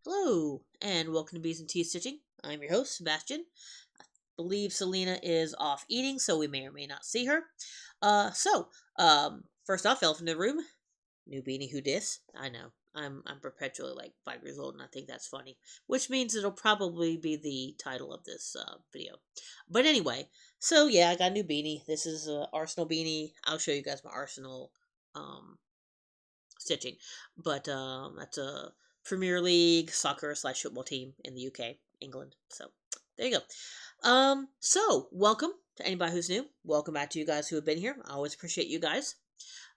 Hello, and welcome to Bees and Tea Stitching. I'm your host, Sebastian. I believe Selena is off eating, so we may or may not see her. First off, elephant in the room, new Beanie who dis. I know, I'm perpetually like 5 years old, and I think that's funny, which means it'll probably be the title of this video. But anyway, so yeah, I got a new beanie. This is Arsenal beanie. I'll show you guys my Arsenal um, stitching. But that's a Premier League soccer slash football team in the UK, England. So there you go. So welcome to anybody who's new. Welcome back to you guys who have been here. I always appreciate you guys.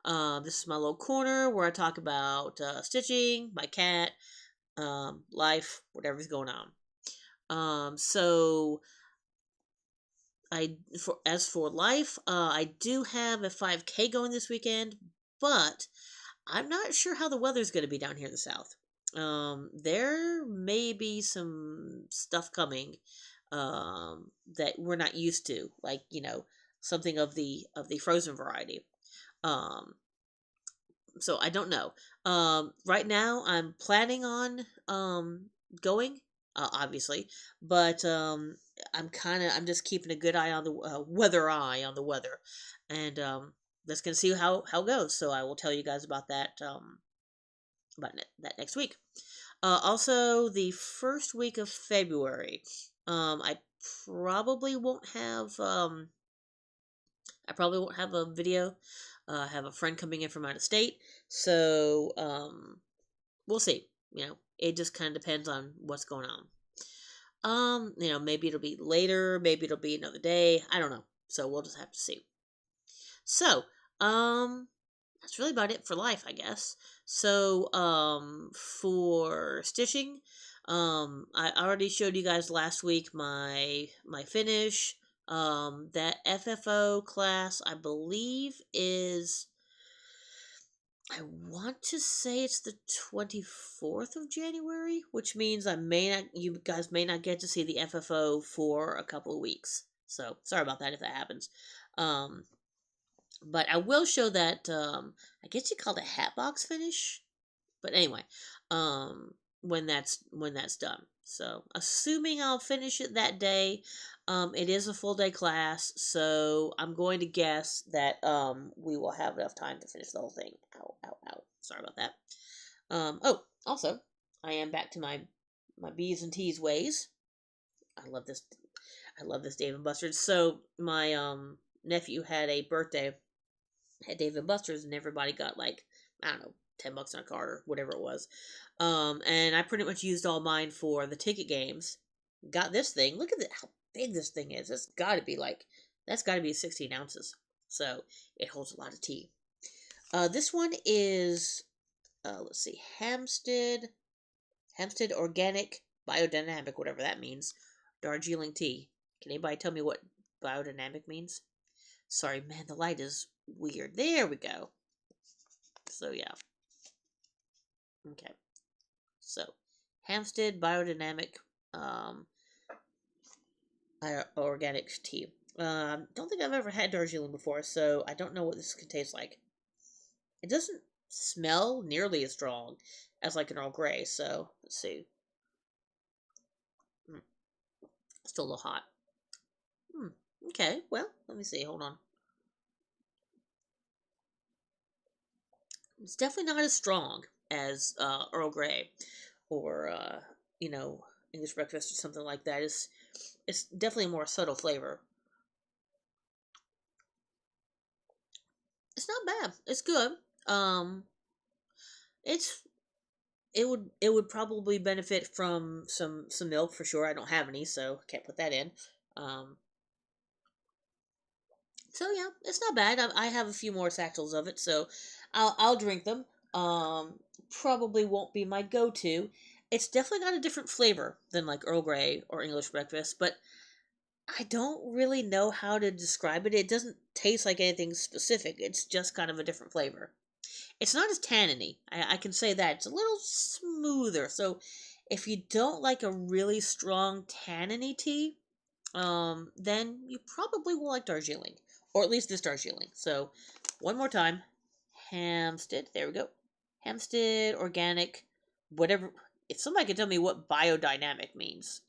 This is my little corner where I talk about stitching, my cat, life, whatever's going on. So as for life, I do have a 5K going this weekend, but I'm not sure how the weather's going to be down here in the south. There may be some stuff coming that we're not used to, like something of the frozen variety. Um, so I don't know. Right now I'm planning on going, obviously, but I'm just keeping a good eye on the weather, and that's gonna see how it goes. So I will tell you guys about that that next week. Also, the first week of February, I probably won't have a video. I have a friend coming in from out of state, so we'll see. It just kind of depends on what's going on. Maybe it'll be later, maybe it'll be another day. I don't know. So we'll just have to see. So, that's really about it for life, I guess. So, for stitching, I already showed you guys last week my finish. That FFO class, I believe, is, I want to say it's the 24th of January, which means you guys may not get to see the FFO for a couple of weeks. So sorry about that if that happens. But I will show that, I guess you call it a hat box finish. But anyway, when that's done. So assuming I'll finish it that day, it is a full day class, so I'm going to guess that we will have enough time to finish the whole thing. Ow, ow, ow. Sorry about that. Also, I am back to my B's and T's ways. I love this. I love this Dave and Buster's. So my nephew had a birthday at Dave and Buster's, and everybody got, like, I don't know, $10 on a card or whatever it was. And I pretty much used all mine for the ticket games. Got this thing. Look at how big this thing is. That's got to be 16 ounces. So it holds a lot of tea. This one is, let's see, Hampstead Organic Biodynamic, whatever that means. Darjeeling tea. Can anybody tell me what biodynamic means? Sorry, man, the light is weird. There we go. So yeah. Okay. So, Hampstead Biodynamic Organic Tea. Don't think I've ever had Darjeeling before, so I don't know what this can taste like. It doesn't smell nearly as strong as like an Earl Grey, so let's see. Still a little hot. Okay, well, let me see. Hold on. It's definitely not as strong as Earl Grey or English breakfast or something like that. It's definitely a more subtle flavor. It's not bad. It's good. Um, it's it would probably benefit from some milk for sure. I don't have any, so can't put that in. Um, so yeah, it's not bad. I have a few more satchels of it, so I'll drink them. Probably won't be my go-to. It's definitely got a different flavor than like Earl Grey or English breakfast, but I don't really know how to describe it. It doesn't taste like anything specific. It's just kind of a different flavor. It's not as tanniny. I can say that. It's a little smoother. So if you don't like a really strong tanniny tea, then you probably will like Darjeeling. Or at least this Darjeeling. So one more time. Hampstead. There we go. Hampstead Organic. Whatever. if somebody can tell me what biodynamic means,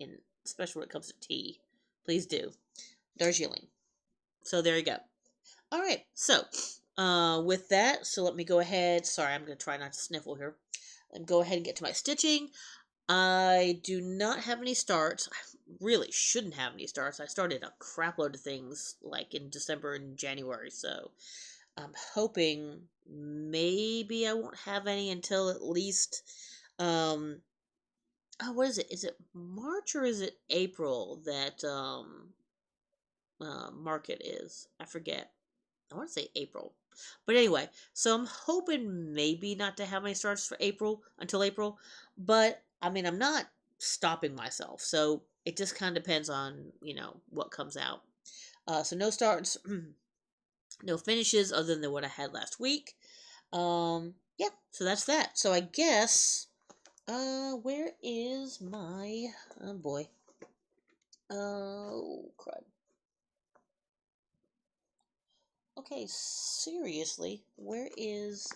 especially when it comes to tea, please do. Darjeeling. So there you go. All right. So with that, so let me go ahead. Sorry, I'm going to try not to sniffle here. Let me go ahead and get to my stitching. I do not have any starts. I really shouldn't have any starts. I started a crap load of things like in December and January, so I'm hoping maybe I won't have any until at least what is it? Is it March or is it April that market is? I forget. I want to say April. But anyway, so I'm hoping maybe not to have any starts for April until April, but I mean, I'm not stopping myself. So it just kind of depends on, what comes out. So no starts, no finishes other than what I had last week. Yeah, so that's that. So I guess where is my oh boy. Oh crud. Okay, seriously, where is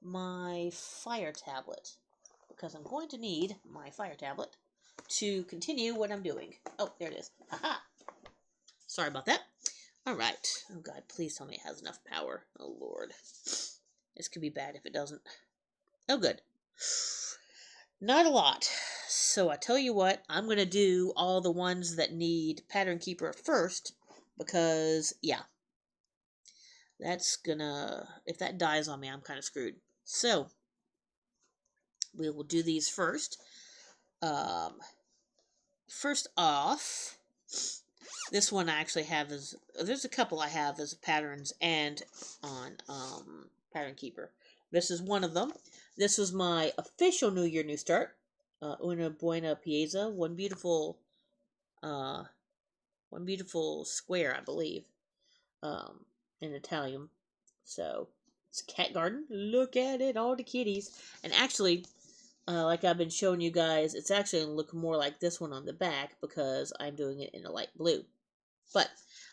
my fire tablet? Because I'm going to need my fire tablet to continue what I'm doing. Oh, there it is. Haha. Sorry about that. All right. Oh, God, please tell me it has enough power. Oh, Lord. This could be bad if it doesn't. Oh, good. Not a lot. So I tell you what, I'm going to do all the ones that need Pattern Keeper first because, yeah, that's gonna, if that dies on me, I'm kind of screwed. So, we will do these first. First off, this one I actually have as, there's a couple I have as patterns and on Pattern Keeper. This is one of them. This was my official New Year New Start. Una buena pieza, one beautiful square, I believe, in Italian. So it's Cat Garden. Look at it, all the kitties. And actually, like I've been showing you guys, it's actually going to look more like this one on the back because I'm doing it in a light blue. But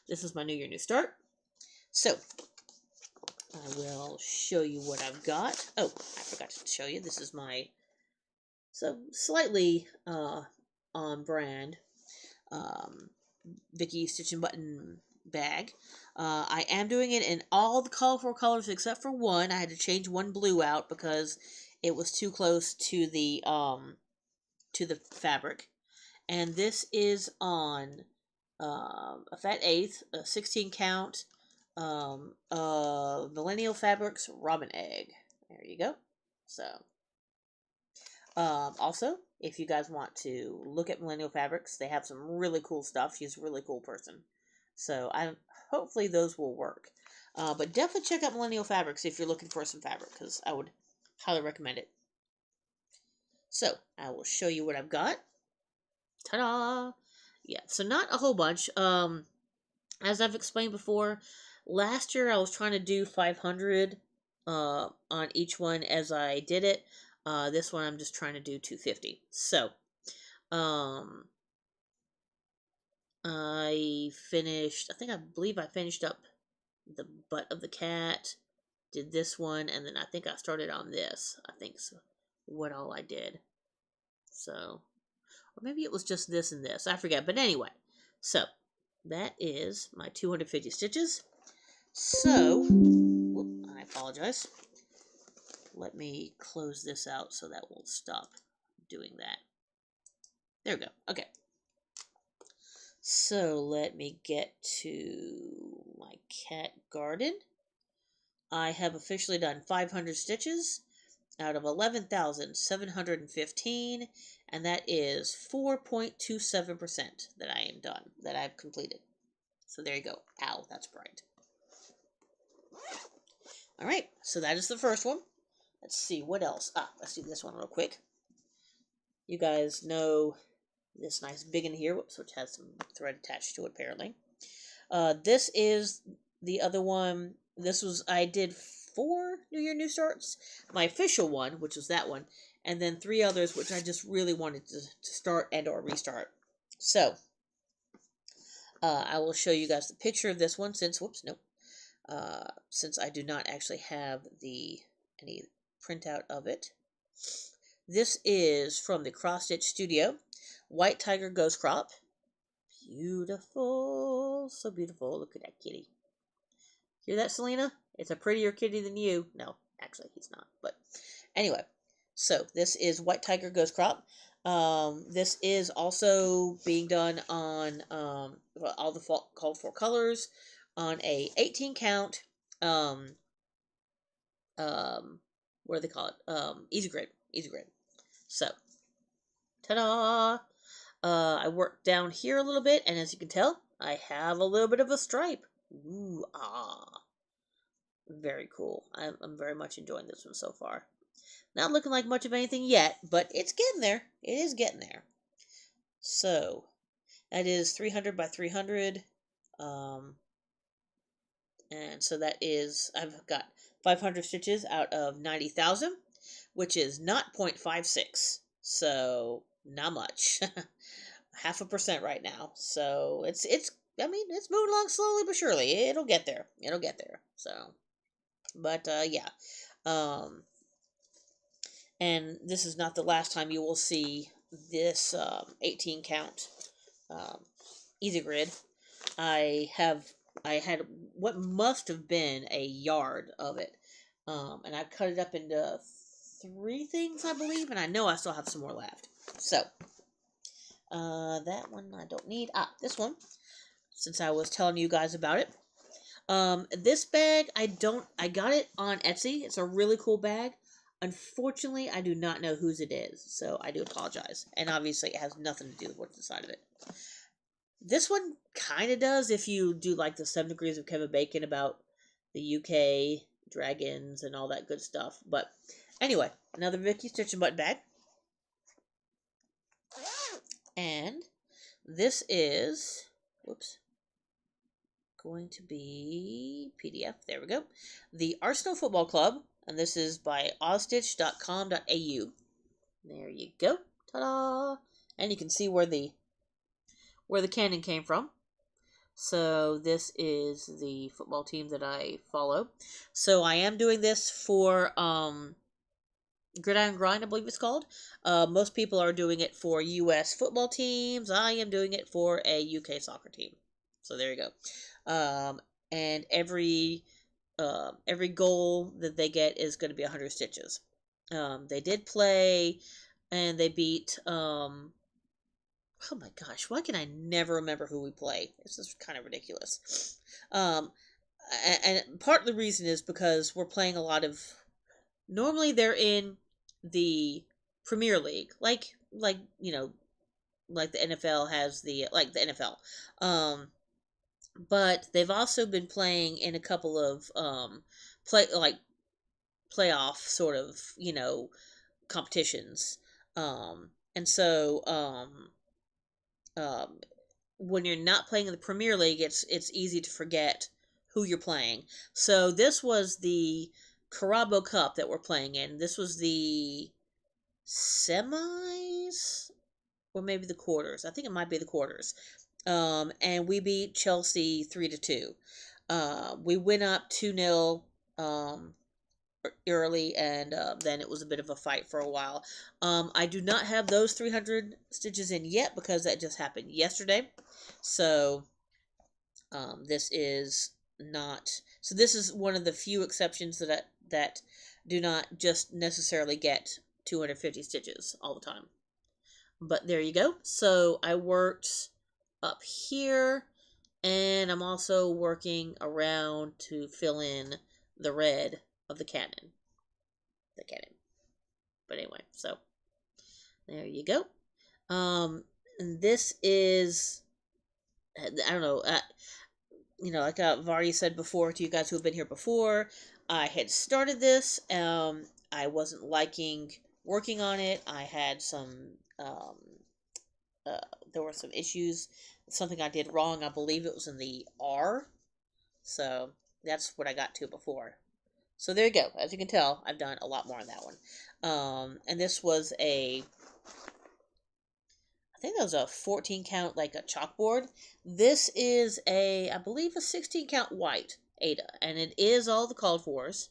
this is my New Year New Start. So I will show you what I've got. Oh, I forgot to show you. This is my slightly on brand Vicky Stitch and Button bag. I am doing it in all the colorful colors except for one. I had to change one blue out because it was too close to the fabric. And this is on a fat eighth, a 16 count, Millennial Fabrics Robin Egg. There you go. So, also, if you guys want to look at Millennial Fabrics, they have some really cool stuff. She's a really cool person. So, hopefully those will work. But definitely check out Millennial Fabrics if you're looking for some fabric, because I would highly recommend it. So, I will show you what I've got. Ta-da! Yeah, so not a whole bunch. As I've explained before, last year I was trying to do 500 on each one as I did it. This one I'm just trying to do 250. So, I believe I finished up the butt of the cat, did this one, and then I think I started on this. I think so. What all I did. So, or maybe it was just this and this. I forget. But anyway, so that is my 250 stitches. So, whoop, I apologize. Let me close this out so that won't stop doing that. There we go. Okay. So let me get to my cat garden. I have officially done 500 stitches out of 11,715, and that is 4.27% that I am done, that I've completed. So there you go. Ow, that's bright. All right, so that is the first one. Let's see, what else? Let's do this one real quick. You guys know this nice big in here, which has some thread attached to it, apparently. This is the other one. I did 4 New Year New Starts. My official one, which was that one, and then 3 others, which I just really wanted to start and or restart. So, I will show you guys the picture of this one since I do not actually have any printout of it. This is from the Cross Stitch Studio. White Tiger Ghost Crop. Beautiful. So beautiful. Look at that kitty. Hear that, Selena? It's a prettier kitty than you. No, actually, he's not. But anyway, so this is White Tiger Ghost Crop. This is also being done on all the called for colors on a 18 count. What do they call it? Easy grid. Easy grid. So, ta-da! I worked down here a little bit, and as you can tell, I have a little bit of a stripe. Ooh, ah. Very cool. I'm very much enjoying this one so far. Not looking like much of anything yet, but it's getting there. It is getting there. So, that is 300 by 300. And so that is, I've got 500 stitches out of 90,000, which is not 0.56. So, not much. 0.5% right now. So, it's I mean, it's moving along slowly but surely. It'll get there. It'll get there. So, but yeah. And this is not the last time you will see this 18 count easy grid. I had what must have been a yard of it, and I cut it up into 3 things, I believe, and I know I still have some more left. So that one I don't need. This one, since I was telling you guys about it. This bag I got it on Etsy. It's a really cool bag. Unfortunately, I do not know whose it is, so I do apologize. And obviously, it has nothing to do with what's inside of it. This one kind of does if you do like the 7 Degrees of Kevin Bacon about the UK dragons and all that good stuff. But anyway, another Vicky Stitch and Button bag. And this is, whoops, going to be PDF. There we go. The Arsenal Football Club. And this is by ozstitch.com.au. There you go. Ta-da! And you can see where the cannon came from. So this is the football team that I follow. So I am doing this for Gridiron Grind, I believe it's called. Most people are doing it for U.S. football teams. I am doing it for a UK soccer team. So there you go. And every goal that they get is going to be 100 stitches. They did play, and they beat, oh my gosh, why can I never remember who we play? This is kind of ridiculous. And part of the reason is because we're playing a lot of, normally they're in the Premier League, like you know, like the NFL has the NFL. But they've also been playing in a couple of playoff sort of, competitions. And so when you're not playing in the Premier League, it's easy to forget who you're playing. So this was the Carabo Cup that we're playing in. This was the semis or maybe the quarters. I think it might be the quarters. And we beat Chelsea 3-2. We went up 2-0 early, and then it was a bit of a fight for a while. I do not have those 300 stitches in yet because that just happened yesterday. So this is not. So this is one of the few exceptions that do not just necessarily get 250 stitches all the time. But there you go. So I worked up here, and I'm also working around to fill in the red of the cannon. But anyway, so there you go. And this is, I don't know, like I've already said before to you guys who have been here before, I had started this. I wasn't liking working on it. I had some, there were some issues. Something I did wrong. I believe it was in the R. So that's what I got to before. So there you go. As you can tell, I've done a lot more on that one. And this was I think that was a 14 count, like a chalkboard. This is I believe a 16 count white Ada. And it is all the called fors.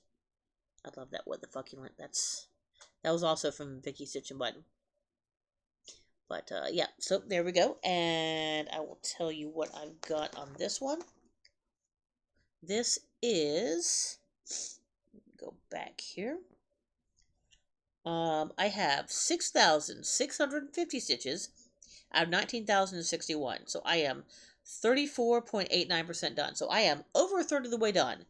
I love that what the fucking went. That's That was also from Vicky Stitch and Button. But yeah, so there we go. And I will tell you what I've got on this one. This is, go back here. I have 6,650 stitches out of 19,061. So I am 34.89% done. So I am over a third of the way done.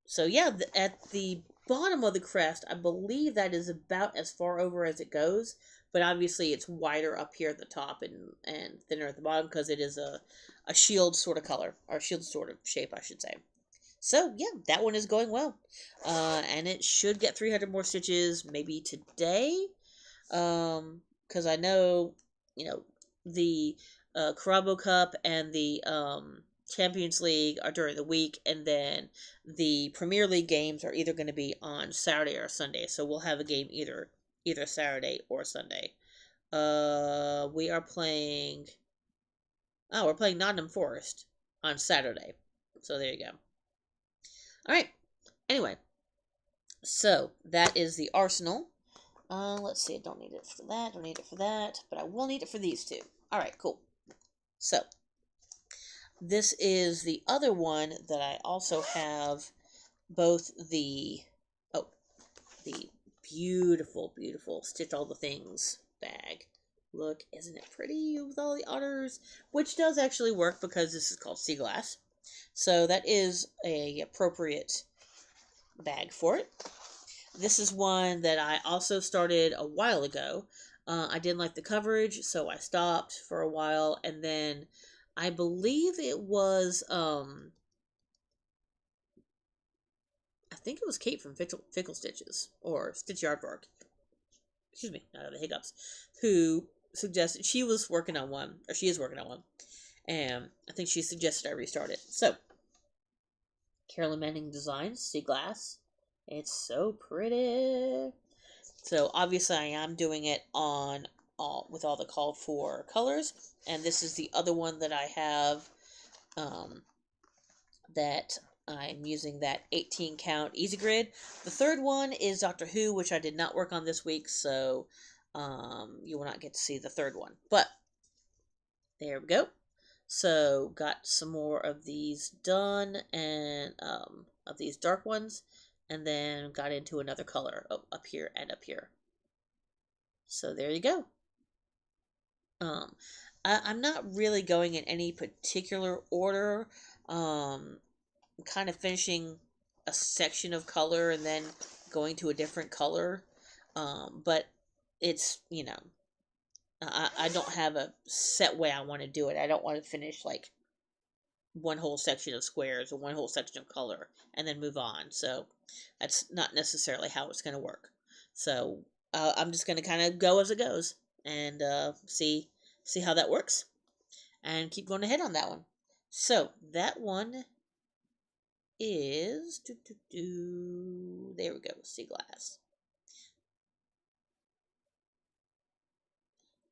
So yeah, at the bottom of the crest, I believe that is about as far over as it goes. But obviously it's wider up here at the top and thinner at the bottom because it is a shield sort of color, or shield sort of shape, I should say. So yeah, that one is going well. And it should get 300 more stitches maybe today. Because I know, the Carabo Cup and the Champions League are during the week, and then the Premier League games are either going to be on Saturday or Sunday. So we'll have a game either Saturday or Sunday. We are playing. Oh, we're playing Nottingham Forest on Saturday. So there you go. All right. Anyway, so that is the arsenal. Let's see. I don't need it for that. Don't need it for that. But I will need it for these two. All right, cool. So this is the other one that I also have both the beautiful, beautiful Stitch All the Things bag. Look, isn't it pretty with all the otters? Which does actually work because this is called sea glass. So that is a appropriate bag for it. This is one that I also started a while ago. I didn't like the coverage, so I stopped for a while, and then I believe it was, I think it was Kate from Fickle Stitches, or Stitch Yardwork, excuse me, not the hiccups, who suggested, she was working on one, or she is working on one, and I think she suggested I restart it. So, Carolyn Manning Designs, Sea Glass. It's so pretty. So obviously I am doing it on with all the called for colors, and this is the other one that I have, that I'm using that 18 count easy grid. The third one is Doctor Who, which I did not work on this week, so you will not get to see the third one. But there we go. So got some more of these done, and of these dark ones, and then got into another color up here and up here. So there you go. I'm not really going in any particular order. I'm kind of finishing a section of color and then going to a different color. But it's, I don't have a set way I want to do it. I don't want to finish like one whole section of squares or one whole section of color and then move on. So that's not necessarily how it's going to work. So I'm just going to kind of go as it goes and see how that works and keep going ahead on that one. So that one is there we go, sea glass.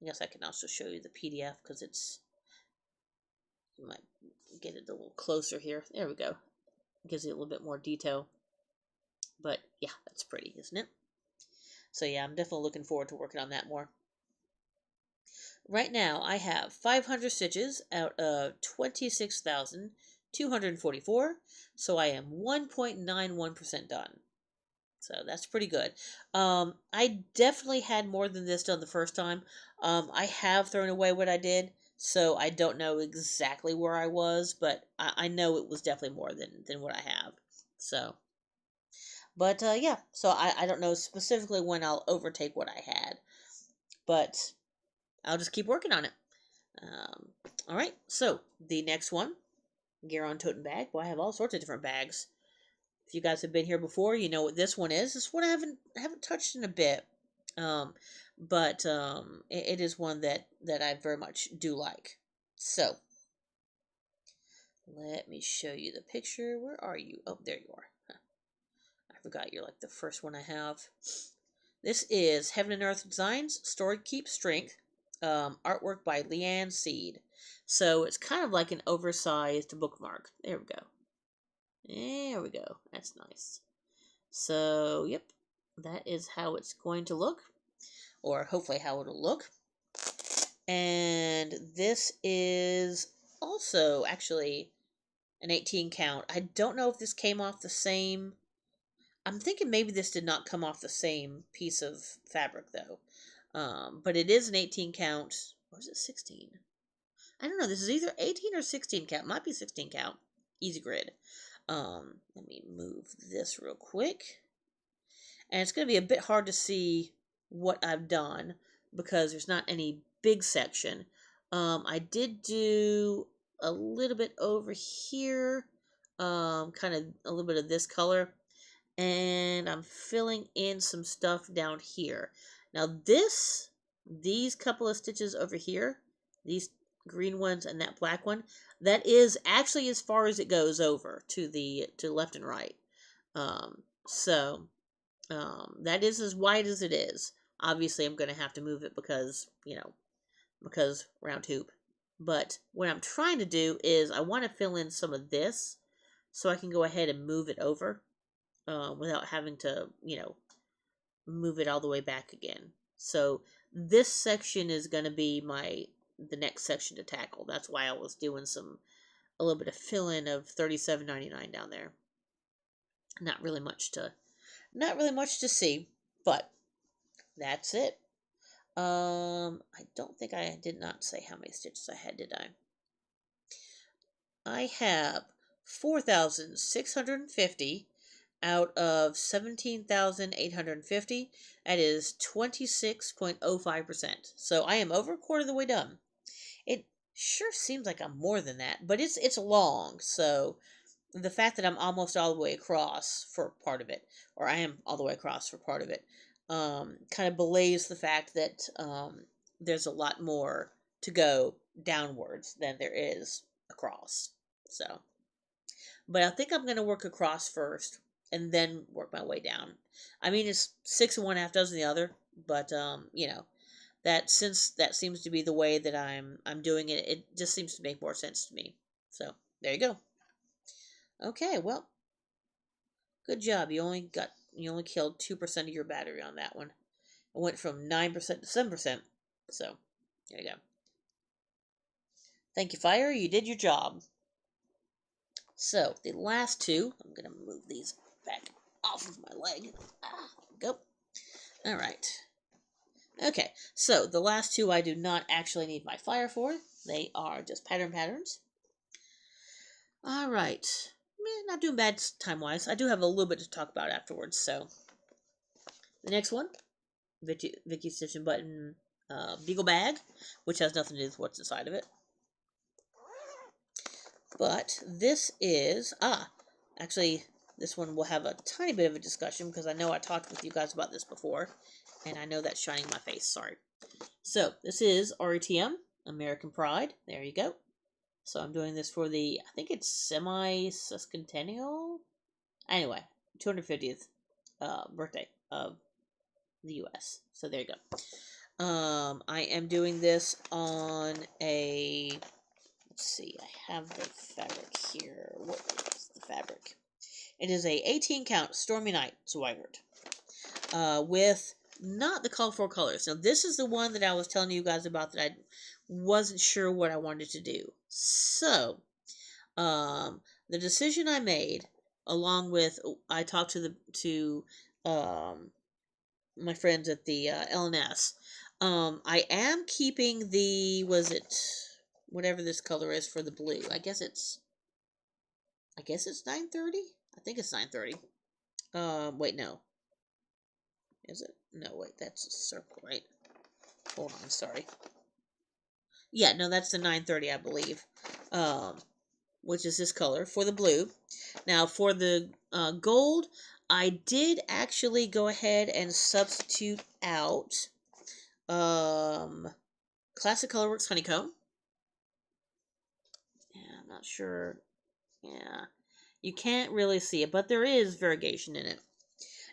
I guess I can also show you the PDF because it's, you might get it a little closer here. There we go. It gives you a little bit more detail. But yeah, that's pretty, isn't it? So yeah, I'm definitely looking forward to working on that more. Right now, I have 500 stitches out of 26,244, so I am 1.91% done. So that's pretty good. I definitely had more than this done the first time. I have thrown away what I did, so I don't know exactly where I was, but I know it was definitely more than what I have. So, but yeah, so I don't know specifically when I'll overtake what I had, but I'll just keep working on it. All right, so the next one, Garon Totem Bag. Well, I have all sorts of different bags. If you guys have been here before, you know what this one is. This one I haven't touched in a bit, but it is one that I very much do like. So let me show you the picture. Where are you? Oh, there you are. Huh. I forgot you're like the first one I have. This is Heaven and Earth Designs, Stored Keep Strength, artwork by Leanne Seed. So it's kind of like an oversized bookmark. There we go. There we go. That's nice. So, yep. that is how it's going to look, or hopefully how it'll look. And this is also actually an 18 count. I don't know if this came off the same. I'm thinking maybe this did not come off the same piece of fabric though. But it is an 18 count. Or is it 16? I don't know. This is either 18 or 16 count. Might be 16 count. Easy grid. Let me move this real quick. And it's going to be a bit hard to see what I've done because there's not any big section. I did do a little bit over here, kind of a little bit of this color, and I'm filling in some stuff down here. Now these couple of stitches over here, these green ones and that black one, that is actually as far as it goes over to the left and right. So that is as wide as it is. Obviously, I'm going to have to move it because, because round hoop. But what I'm trying to do is I want to fill in some of this so I can go ahead and move it over without having to, move it all the way back again. So this section is going to be the next section to tackle. That's why I was doing a little bit of fill-in of $37.99 down there. Not really much to see, but that's it. I don't think I did not say how many stitches I had, did I? I have 4,650 out of 17,850. That is 26.05%. So I am over a quarter of the way done. It sure seems like I'm more than that, but it's long, so the fact that I'm almost all the way across for part of it, or I am all the way across for part of it, kind of belays the fact that there's a lot more to go downwards than there is across. So, but I think I'm going to work across first and then work my way down. I mean, it's 6 and 1/2 dozen the other, but that since that seems to be the way that I'm doing it, it just seems to make more sense to me. So there you go. Okay, well, good job. You only killed 2% of your battery on that one. It went from 9% to 7%. So, there you go. Thank you, Fire. You did your job. So, the last two, I'm going to move these back off of my leg. Go. All right. Okay, so the last two I do not actually need my Fire for. They are just patterns. All right. Not doing bad time-wise. I do have a little bit to talk about afterwards, so. The next one, Vicky Stitch and Button Beagle Bag, which has nothing to do with what's inside of it. But this is, actually, this one will have a tiny bit of a discussion because I know I talked with you guys about this before, and I know that's shining in my face, sorry. So, this is RETM, American Pride, there you go. So, I'm doing this for the, I think it's semi-sesquicentennial? Anyway, 250th birthday of the US. So, there you go. I am doing this on a, let's see, I have the fabric here. What is the fabric? It is a 18 count Stormy Night Swigert with not the colorful colors. Now, this is the one that I was telling you guys about that I wasn't sure what I wanted to do. So, the decision I made, along with, I talked to my friends at the LNS. I am keeping the, whatever this color is for the blue. I guess it's 930. I think it's 930. Wait, no. Is it? No, wait, that's a circle, right? Hold on, sorry. Yeah, no, that's the 930, I believe. Which is this color for the blue. Now, for the gold, I did actually go ahead and substitute out Classic Colorworks Honeycomb. Yeah, I'm not sure. Yeah, you can't really see it, but there is variegation in it.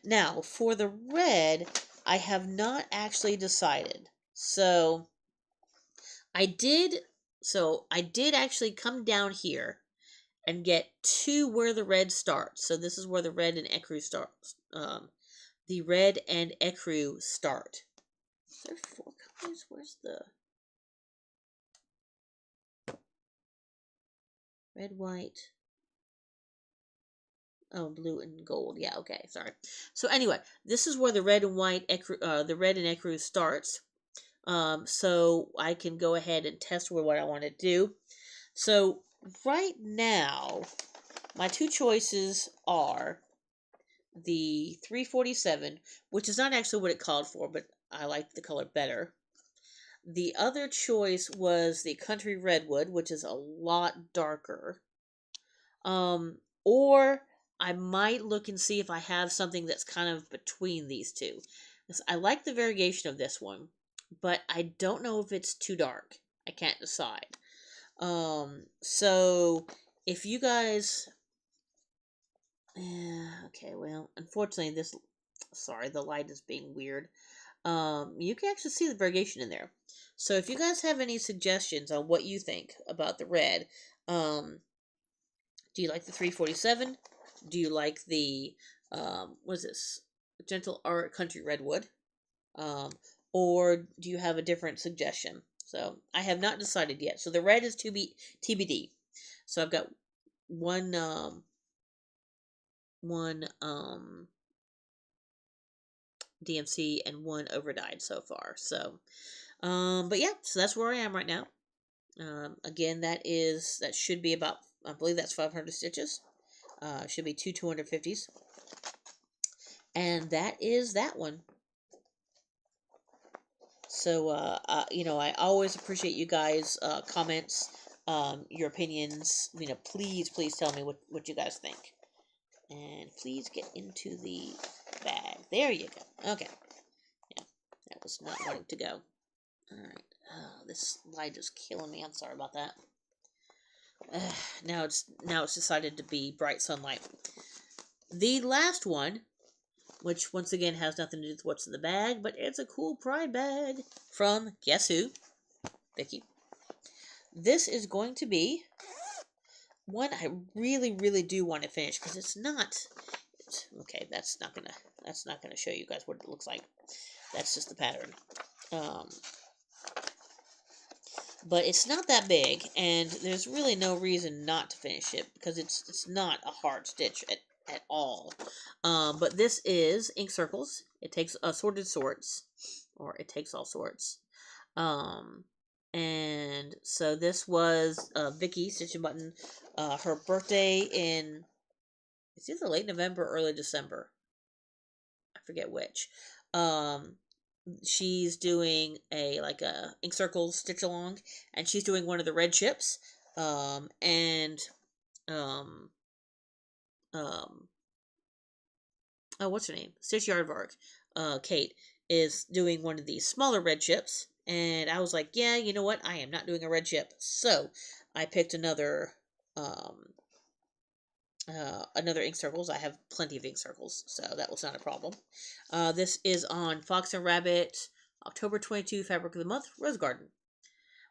Now, for the red, I have not actually decided. So, I did actually come down here and get to where the red starts. So, this is where the red and ecru starts. the red and ecru start. Is there 4 colors? Where's the red, white? Oh, blue and gold. Yeah, okay, sorry. So anyway, this is where the red and white the red and ecru starts. So I can go ahead and test with what I want to do. So right now, my 2 choices are the 347, which is not actually what it called for, but I like the color better. The other choice was the country redwood, which is a lot darker. Or I might look and see if I have something that's kind of between these two. I like the variegation of this one, but I don't know if it's too dark. I can't decide. So if you guys, okay, well, unfortunately, sorry, the light is being weird. You can actually see the variegation in there. So if you guys have any suggestions on what you think about the red, do you like the 347? Do you like the, what is this? Gentle Art Country Redwood? Or do you have a different suggestion? So I have not decided yet. So the red is TBD. So I've got one DMC and one overdyed so far. So, but yeah, so that's where I am right now. Again, that should be about, I believe that's 500 stitches. Should be 250s. And that is that one. So, I always appreciate you guys' comments, your opinions. Please tell me what you guys think. And please get into the bag. There you go. Okay. Yeah, that was not wanting to go. Alright. Oh, this light is killing me. I'm sorry about that. Now it's decided to be bright sunlight. The last one, which once again has nothing to do with what's in the bag, but it's a cool pride bag from, guess who? Vicky. This is going to be one I really, really do want to finish, because it's not, okay, that's not gonna show you guys what it looks like. That's just the pattern. But it's not that big, and there's really no reason not to finish it, because it's not a hard stitch at all. But this is ink circles. It takes assorted sorts, or it takes all sorts. And so this was Vicky Stitching Button, her birthday in, it's either late November or early December. I forget which. She's doing a ink circles stitch along, and she's doing one of the red chips. Oh, what's her name? Stitch Yardvark. Kate is doing one of these smaller red chips, and I was like, yeah, you know what? I am not doing a red chip. So I picked another ink circles. I have plenty of ink circles, so that was not a problem. This is on Fox and Rabbit, October 22, Fabric of the Month, Rose Garden.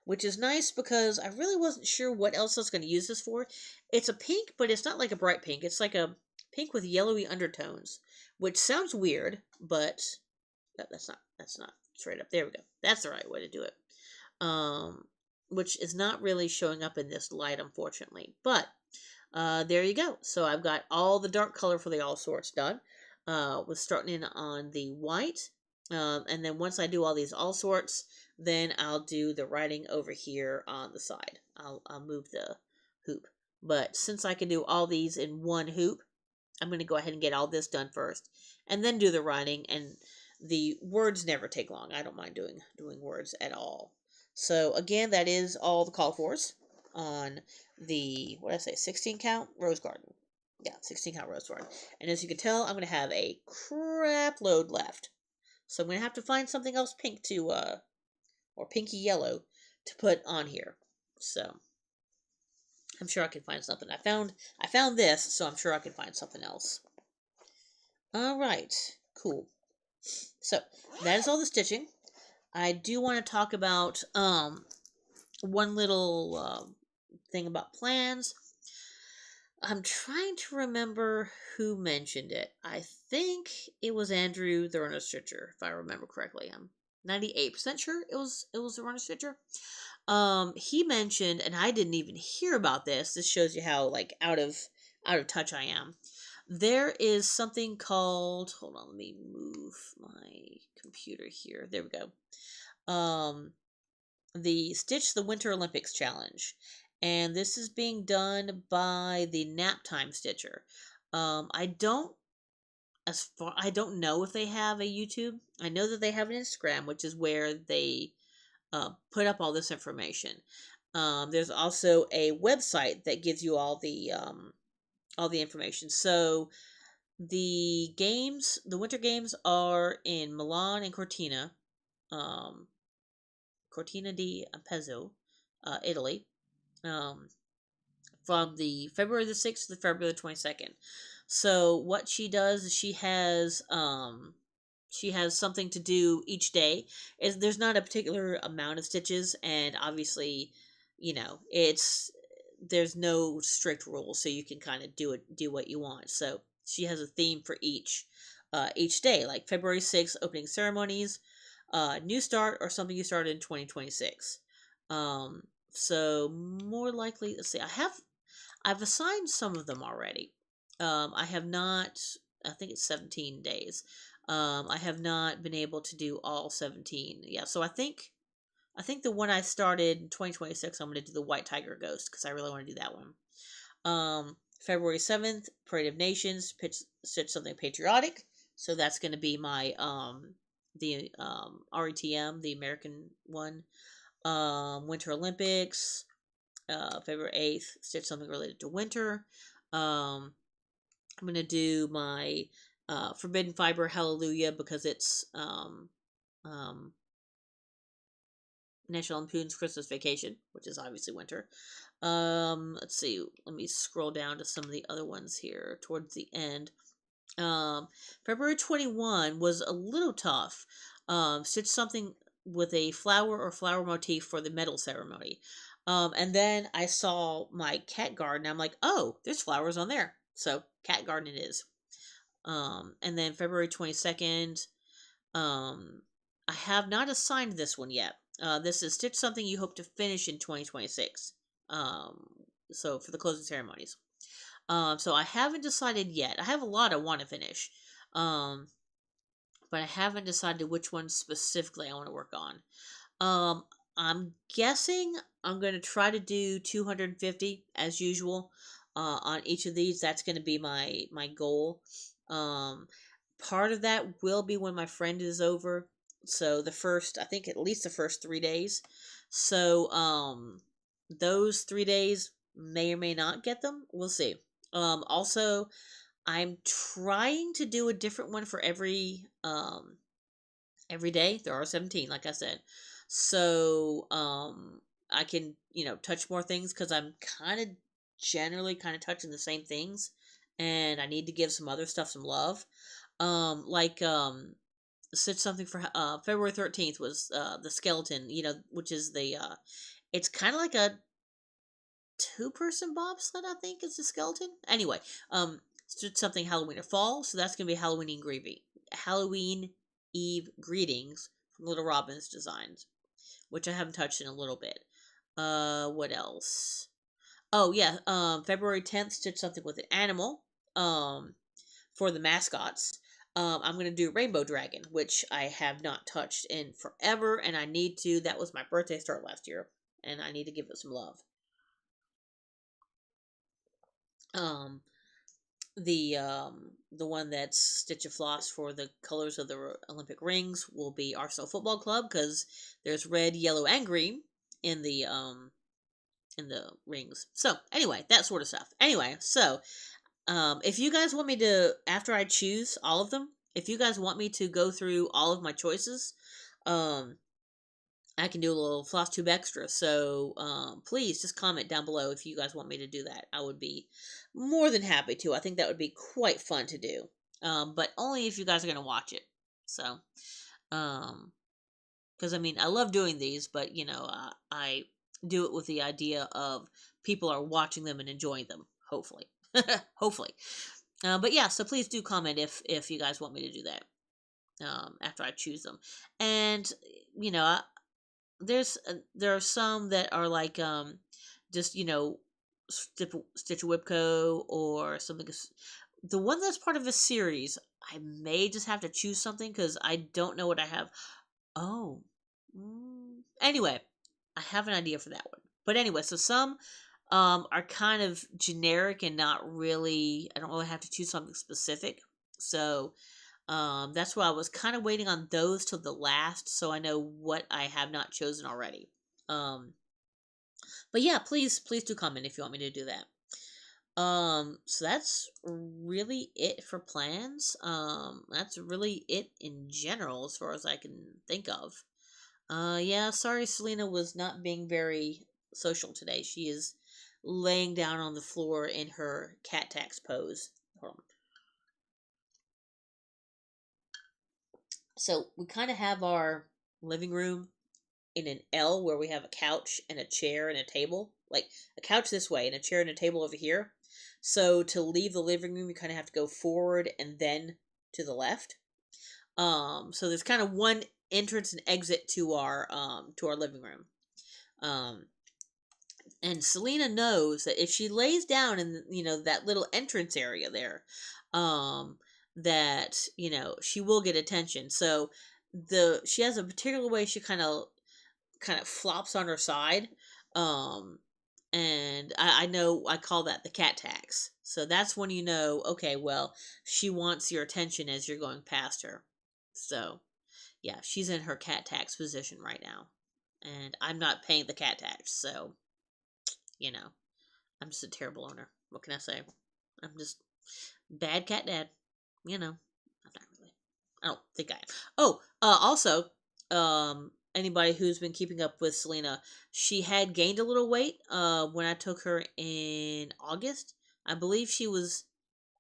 Which is nice because I really wasn't sure what else I was going to use this for. It's a pink, but it's not like a bright pink. It's like a pink with yellowy undertones, which sounds weird, but that's not straight up. There we go. That's the right way to do it. Which is not really showing up in this light, unfortunately. But there you go. So I've got all the dark color for the all sorts done. We're starting in on the white. And then once I do all these all sorts, then I'll do the writing over here on the side. I'll move the hoop. But since I can do all these in one hoop, I'm going to go ahead and get all this done first. And then do the writing. And the words never take long. I don't mind doing words at all. So again, that is all the call fors on the, 16 count Rose Garden. Yeah, 16 count Rose Garden. And as you can tell, I'm going to have a crap load left. So I'm going to have to find something else pink to, or pinky yellow to put on here. So I'm sure I can find something. I found this, so I'm sure I can find something else. All right, cool. So that is all the stitching. I do want to talk about one little thing about plans. I'm trying to remember who mentioned it. I think it was Andrew the Runner Stitcher, if I remember correctly. I'm 98% sure it was the Runner Stitcher. He mentioned, and I didn't even hear about this. This shows you how like out of touch I am. There is something called, hold on, let me move my computer here. There we go. The Stitch the Winter Olympics Challenge. And this is being done by the Naptime Stitcher. I don't I don't know if they have a YouTube. I know that they have an Instagram, which is where they put up all this information. There's also a website that gives you all the information. So the winter games are in Milan and Cortina, um, Cortina di Ampezzo, Italy, um, from the February the 6th to the February the 22nd. So what she does is she has something to do each day. Is there's not a particular amount of stitches, and obviously, it's there's no strict rules, so you can kind of do what you want. So she has a theme for each day, like February 6th, opening ceremonies, new start, or something you started in 2026. So more likely, let's see, I've assigned some of them already. I have not. I think it's 17 days. I have not been able to do all 17. Yeah, so I think the one I started in 2026, I'm going to do the White Tiger Ghost because I really want to do that one. February 7th, Parade of Nations, stitch something patriotic. So that's going to be my the RETM, the American one. Winter Olympics, February 8th, stitch something related to winter. I'm going to do my Forbidden Fiber Hallelujah because it's National Lampoon's Christmas Vacation, which is obviously winter. Let's see. Let me scroll down to some of the other ones here towards the end. February 21 was a little tough. Stitch something with a flower or flower motif for the medal ceremony. And then I saw my cat garden. I'm like, oh, there's flowers on there. So cat garden it is. And then February 22nd, um, I have not assigned this one yet. This is Stitch Something You Hope to Finish in 2026. Um, so for the closing ceremonies. So I haven't decided yet. I have a lot I want to finish. Um, but I haven't decided which one specifically I want to work on. Um, I'm guessing I'm going to try to do 250 as usual on each of these. That's going to be my goal. Um, Part of that will be when my friend is over. So the first, I think at least the first 3 days. So those 3 days may or may not get them. We'll see. Also, I'm trying to do a different one for every day. There are 17, like I said. So I can, touch more things because I'm kind of generally kind of touching the same things, and I need to give some other stuff some love. Like said something for February 13th was the skeleton, which is the it's kind of like a two-person bobsled, I think is the skeleton. Anyway, something Halloween or fall, so that's gonna be Halloween Eve greetings from Little Robin's designs, which I haven't touched in a little bit. What else? Oh yeah, February 10th, stitch something with an animal. For the mascots. I'm gonna do Rainbow Dragon, which I have not touched in forever, and I need to. That was my birthday start last year, and I need to give it some love. Um, the one that's Stitch of Floss for the colors of the Olympic rings will be Arsenal Football Club because there's red, yellow, and green in the rings. So anyway, that sort of stuff. Anyway, so if you guys want me to, after I choose all of them, if you guys want me to go through all of my choices, um, I can do a little floss tube extra. So please just comment down below if you guys want me to do that. I would be more than happy to. I think that would be quite fun to do. But only if you guys are going to watch it. So, because I mean, I love doing these, but I do it with the idea of people are watching them and enjoying them, hopefully. Hopefully. But yeah, so please do comment if you guys want me to do that. After I choose them, and you know, there are some that are like just Stitch Whipco or something. The one that's part of a series, I may just have to choose something because I don't know what I have. Oh, anyway, I have an idea for that one. But anyway, so some are kind of generic and not really. I don't really have to choose something specific. So that's why I was kind of waiting on those till the last, so I know what I have not chosen already. Um, but yeah, please do comment if you want me to do that. So that's really it for plans. That's really it in general as far as I can think of. Yeah, sorry Selena was not being very social today. She is laying down on the floor in her cat tax pose. Hold on. So we kind of have our living room in an L where we have a couch and a chair and a table. Like a couch this way and a chair and a table over here. So to leave the living room, you kind of have to go forward and then to the left. So there's kind of one entrance and exit to our living room. Um, and Selena knows that if she lays down in that little entrance area there, um, that she will get attention. So she has a particular way she kind of flops on her side. Um, and I know I call that the cat tax. So that's when you know, okay, well, she wants your attention as you're going past her. So yeah, she's in her cat tax position right now. And I'm not paying the cat tax, so you know, I'm just a terrible owner. What can I say? I'm just bad cat dad. You know, I'm not really. I don't think I am. Oh, also, anybody who's been keeping up with Selena, she had gained a little weight. When I took her in August, I believe she was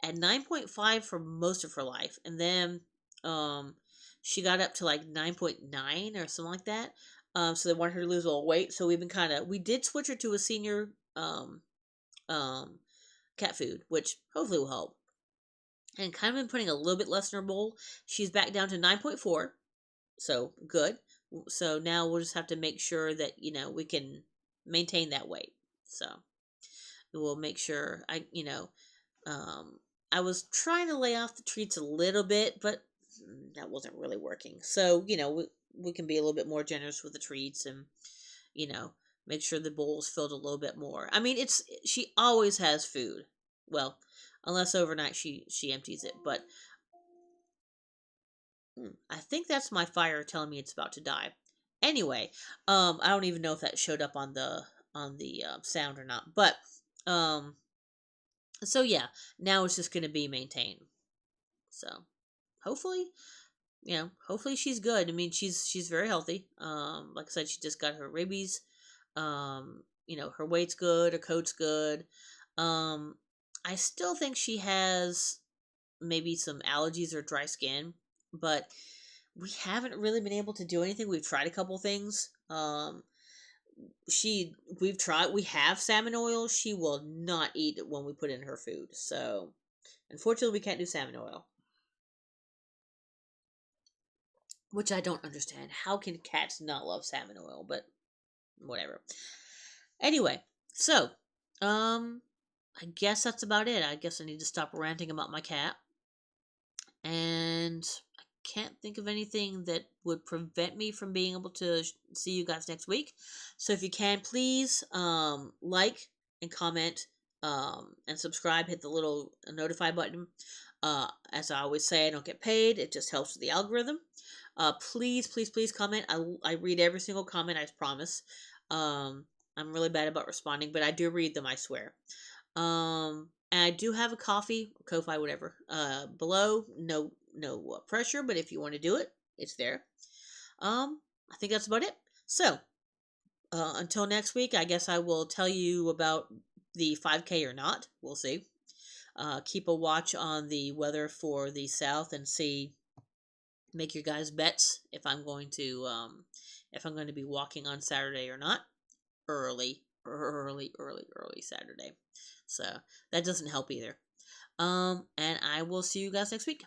at 9.5 for most of her life, and then she got up to like 9.9 or something like that. So they wanted her to lose a little weight. So we did switch her to a senior um cat food, which hopefully will help. And kind of been putting a little bit less in her bowl. She's back down to 9.4, so good. So now we'll just have to make sure that we can maintain that weight. So we'll make sure um, I was trying to lay off the treats a little bit, but that wasn't really working. So we can be a little bit more generous with the treats and you know make sure the bowl's filled a little bit more. I mean, she always has food. Well, unless overnight she empties it, but I think that's my fire telling me it's about to die. Anyway, I don't even know if that showed up on the sound or not, but um, so yeah, now it's just gonna be maintained. So hopefully, hopefully she's good. I mean, she's very healthy. Like I said, she just got her rabies. Her weight's good, her coat's good. Um, I still think she has maybe some allergies or dry skin, but we haven't really been able to do anything. We've tried a couple things. We have salmon oil. She will not eat it when we put in her food. So, unfortunately, we can't do salmon oil, which I don't understand. How can cats not love salmon oil? But whatever. Anyway, so, I guess that's about it. I guess I need to stop ranting about my cat. And I can't think of anything that would prevent me from being able to see you guys next week. So if you can, please like and comment and subscribe. Hit the little notify button. As I always say, I don't get paid. It just helps with the algorithm. Please comment. I read every single comment. I promise. I'm really bad about responding, but I do read them. I swear. And I do have a Ko-fi, whatever. Below, no pressure, but if you want to do it, it's there. I think that's about it. So, until next week, I guess I will tell you about the 5K or not. We'll see. Keep a watch on the weather for the south and see. Make your guys bets if I'm going to be walking on Saturday or not. Early Saturday. So that doesn't help either. And I will see you guys next week.